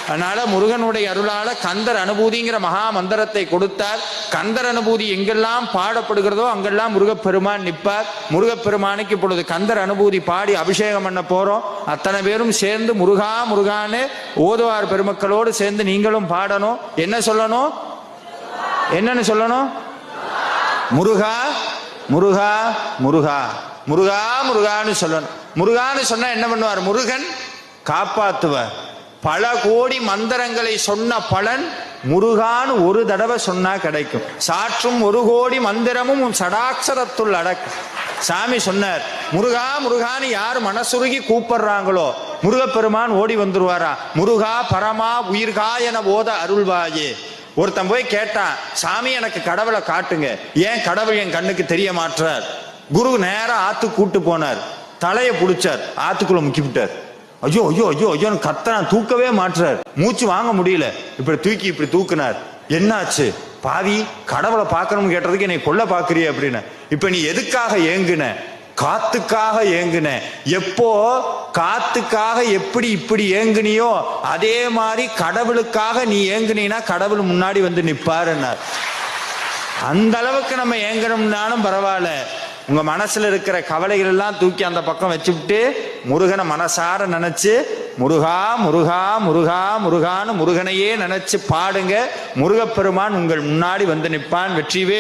அதனால முருகனுடைய அருளால கந்தர் அனுபூதிங்கிற மகா மந்திரத்தை கொடுத்தார். கந்தர் அனுபூதி எங்கெல்லாம் பாடப்படுகிறதோ அங்கெல்லாம் முருகப்பெருமான் நிற்பார். முருகப்பெருமானுக்கு இப்பொழுது கந்தர் அனுபூதி பாடி அபிஷேகம் பண்ண போறோம். அத்தனை பேரும் சேர்ந்து முருகா முருகான்னு ஓதுவார் பெருமக்களோடு சேர்ந்து நீங்களும் பாடணும். என்ன சொல்லணும்? என்னன்னு சொல்லணும்? முருகா முருகா முருகா முருகா முருகான்னு சொல்லணும். முருகான்னு சொன்னா என்ன பண்ணுவார்? முருகன் காப்பாத்துவார். பல கோடி மந்திரங்களை சொன்ன பலன் முருகான்னு ஒரு தடவை சொன்னா கிடைக்கும். சாற்றும் ஒரு கோடி மந்திரமும் சடாட்சரத்துள் அடக்கும். சாமி சொன்னார், முருகா முருகான்னு யார் மனசுருகி கூப்பிடுறாங்களோ முருகப்பெருமான் ஓடி வந்துருவாரா. முருகா பரமா உயிர்கா என ஓத அருள்வாயே. ஒருத்தன் போய் கேட்டான், சாமி எனக்கு கடவுளை காட்டுங்க. ஏன் கடவுள் என் கண்ணுக்கு தெரிய மாட்டார்? குரு நேரம் ஆத்து கூட்டு போனார். தலையை பிடிச்சார், ஆத்துக்குள்ள முக்கி விட்டார். ஐயோ ஐயோ ஐயோ ஐயோன்னு கத்தனான், தூக்கவே மாட்டார். மூச்சு வாங்க முடியல. இப்படி தூக்கி இப்படி தூக்குனார். என்னாச்சு? பாவி, கடவுளை பார்க்கணும்னு கேட்டதுக்கு என்னை கொல்ல பாக்குறிய அப்படின்னு. இப்ப நீ எதுக்காக ஏங்குன? காத்துக்காக ஏங்குன. எப்போ காத்துக்காக எப்படி இப்படி ஏங்குனியோ அதே மாதிரி கடவுளுக்காக நீ ஏங்குனீனா கடவுள் முன்னாடி வந்து நிப்பாருன்னார். அந்த அளவுக்கு நம்ம ஏங்கணும்னாலும் பரவாயில்ல. உங்க மனசுல இருக்கிற கவலைகள் எல்லாம் தூக்கி அந்த பக்கம் வச்சுவிட்டு முருகனை மனசார நினைச்சு முருகா முருகா முருகா முருகான்னு முருகனையே நினைச்சு பாடுங்க. முருகப்பெருமான் உங்கள் முன்னாடி வந்து நிற்பான். வெற்றிவே